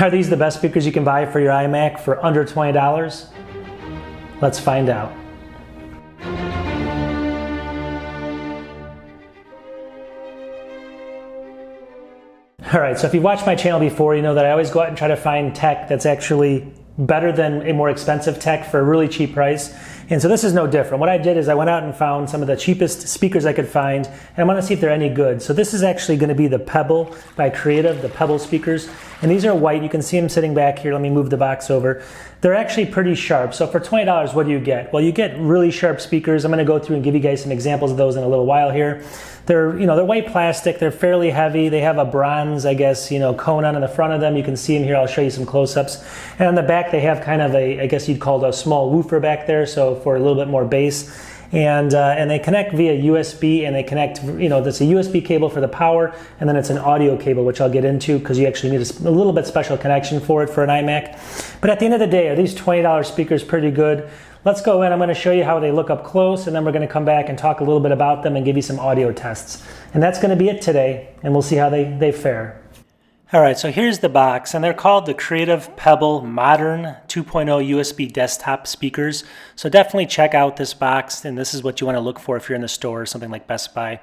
Are these the best speakers you can buy for your iMac for under $20? Let's find out. Alright, so if you've watched my channel before, you know that I always go out and try to find tech that's actually better than a more expensive tech for a really cheap price. And so this is no different. What I did is I went out and found some of the cheapest speakers I could find, and I want to see if they're any good. So this is actually going to be the Pebble by Creative, the Pebble speakers. And these are white. You can see them sitting back here. Let me move the box over. They're actually pretty sharp. So for $20, what do you get? Well, you get really sharp speakers. I'm going to go through and give you guys some examples of those in a little while here. They're white plastic. They're fairly heavy. They have a bronze, I guess, cone on the front of them. You can see them here. I'll show you some close-ups. And on the back, they have kind of a, I guess you'd call it a small woofer back there, so for a little bit more bass. And they connect via USB, and they connect, that's a USB cable for the power, and then it's an audio cable, which I'll get into because you actually need a little bit special connection for it for an iMac. But at the end of the day, are these $20 speakers pretty good? Let's go in. I'm going to show you how they look up close, and then we're going to come back and talk a little bit about them and give you some audio tests. And that's going to be it today, and we'll see how they fare. All right, so here's the box, and they're called the Creative Pebble Modern 2.0 USB desktop speakers. So definitely check out this box, and this is what you want to look for if you're in the store or something like Best Buy.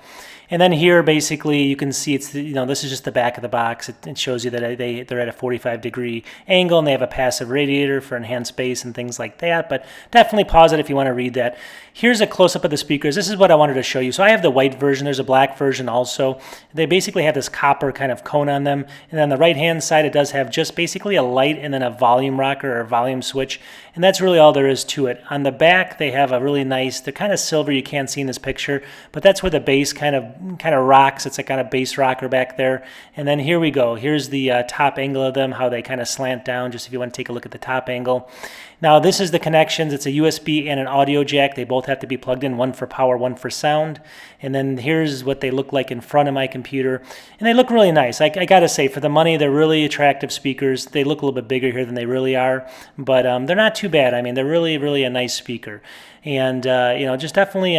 And then here, basically, you can see it's this is just the back of the box. It shows you that they're at a 45-degree angle, and they have a passive radiator for enhanced bass and things like that. But definitely pause it if you want to read that. Here's a close-up of the speakers. This is what I wanted to show you. So I have the white version. There's a black version also. They basically have this copper kind of cone on them. And on the right-hand side, it does have just basically a light and then a volume rocker or a volume switch. And that's really all there is to it. On the back, they have a really nice, they're kind of silver, you can't see in this picture, but that's where the bass kind of rocks. It's a kind of bass rocker back there. And then here we go. Here's the top angle of them, how they kind of slant down, just if you want to take a look at the top angle. Now this is the connections. It's a USB and an audio jack. They both have to be plugged in, one for power, one for sound. And then here's what they look like in front of my computer. And they look really nice. I gotta say, for the money, they're really attractive speakers. They look a little bit bigger here than they really are, but they're not too bad. I mean, they're really, really a nice speaker. And just definitely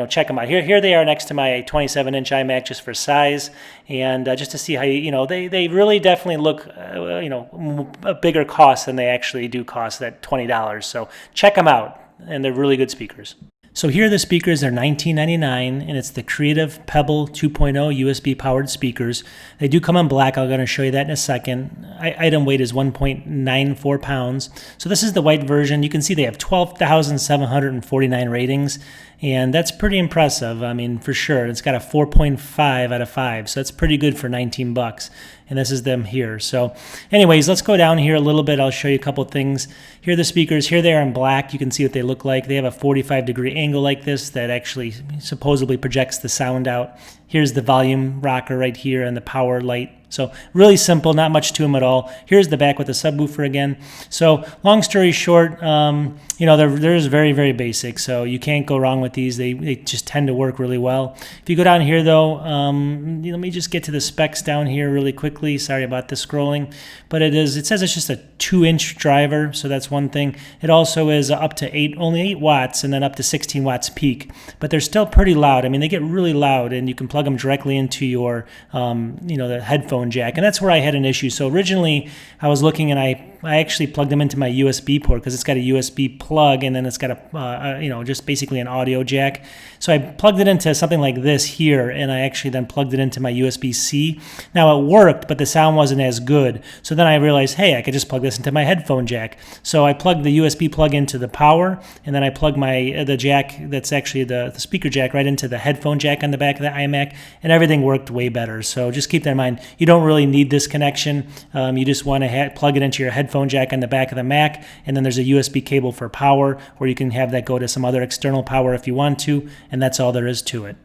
check them out. Here they are next to my 27-inch iMac, just for size, and just to see how they really definitely look a bigger cost than they actually do cost at $20. So check them out, and they're really good speakers. So here are the speakers. They're $19.99, and it's the Creative Pebble 2.0 USB powered speakers. They do come in black. I'm going to show you that in a second. Item weight is 1.94 pounds. So this is the white version. You can see they have 12,749 ratings, and that's pretty impressive. I mean, for sure. It's got a 4.5 out of 5, so that's pretty good for 19 bucks. And this is them here. So anyways, let's go down here a little bit. I'll show you a couple things. Here are the speakers. Here they are in black. You can see what they look like. They have a 45-degree angle like this that actually supposedly projects the sound out. Here's the volume rocker right here and the power light. So really simple, not much to them at all. Here's the back with the subwoofer again. So long story short, they're just very, very basic. So you can't go wrong with these. They just tend to work really well. If you go down here though, let me just get to the specs down here really quickly. Sorry about the scrolling, but it says it's just a 2-inch driver. So that's one thing. It also is up to only 8 watts and then up to 16 watts peak, but they're still pretty loud. I mean, they get really loud, and you can plug them directly into your, the headphone jack, and that's where I had an issue. So originally I was looking, and I actually plugged them into my USB port because it's got a USB plug, and then it's got a just basically an audio jack. So I plugged it into something like this here, and I actually then plugged it into my USB-C. Now it worked, but the sound wasn't as good. So then I realized, hey, I could just plug this into my headphone jack. So I plugged the USB plug into the power, and then I plugged the jack that's actually the speaker jack right into the headphone jack on the back of the iMac, and everything worked way better. So just keep that in mind. You don't really need this connection. You just want to plug it into your headphone jack on the back of the Mac, and then there's a USB cable for power, or you can have that go to some other external power if you want to, and that's all there is to it.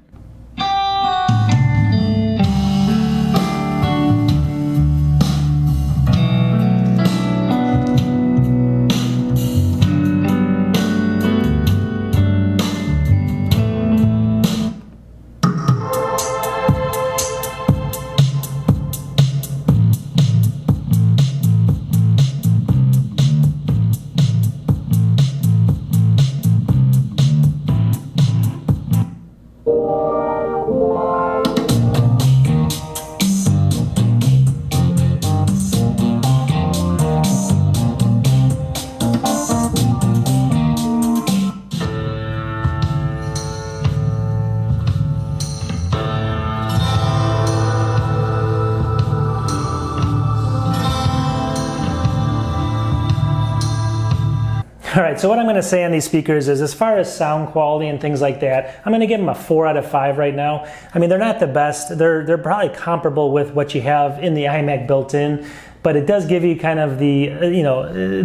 All right, so what I'm going to say on these speakers is, as far as sound quality and things like that, I'm going to give them a 4 out of 5 right now. I mean, they're not the best. They're probably comparable with what you have in the iMac built in, but it does give you kind of the,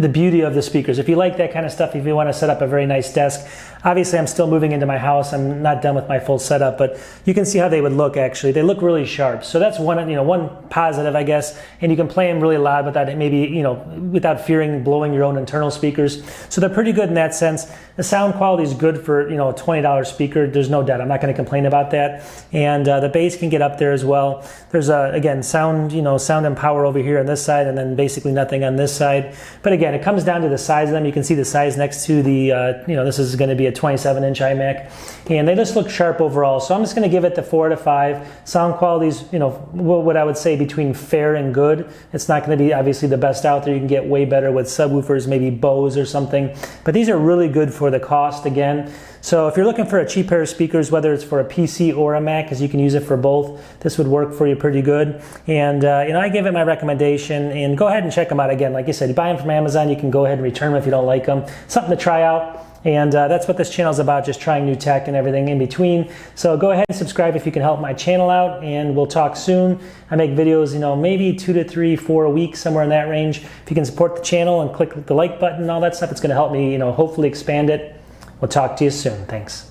the beauty of the speakers. If you like that kind of stuff, if you want to set up a very nice desk, obviously I'm still moving into my house. I'm not done with my full setup, but you can see how they would look actually. They look really sharp. So that's one positive, I guess, and you can play them really loud without maybe, without fearing blowing your own internal speakers. So they're pretty good in that sense. The sound quality is good for, a $20 speaker. There's no doubt. I'm not going to complain about that. And the bass can get up there as well. There's again, sound and power over here on this side, and then basically nothing on this side. But again, it comes down to the size of them. You can see the size next to the, this is going to be a 27-inch iMac, and they just look sharp overall. So I'm just going to give it the 4 out of 5. Sound quality's, what I would say between fair and good. It's not going to be obviously the best out there. You can get way better with subwoofers, maybe Bose or something. But these are really good for the cost again. So if you're looking for a cheap pair of speakers, whether it's for a PC or a Mac, because you can use it for both, this would work for you pretty good. And I give it my recommendation, and go ahead and check them out. Again, like you said, you buy them from Amazon, you can go ahead and return them if you don't like them. Something to try out. And that's what this channel is about, just trying new tech and everything in between. So go ahead and subscribe if you can help my channel out, and we'll talk soon. I make videos, maybe 2 to 3, 4 a week, somewhere in that range. If you can support the channel and click the like button and all that stuff, it's going to help me, hopefully expand it. We'll talk to you soon. Thanks.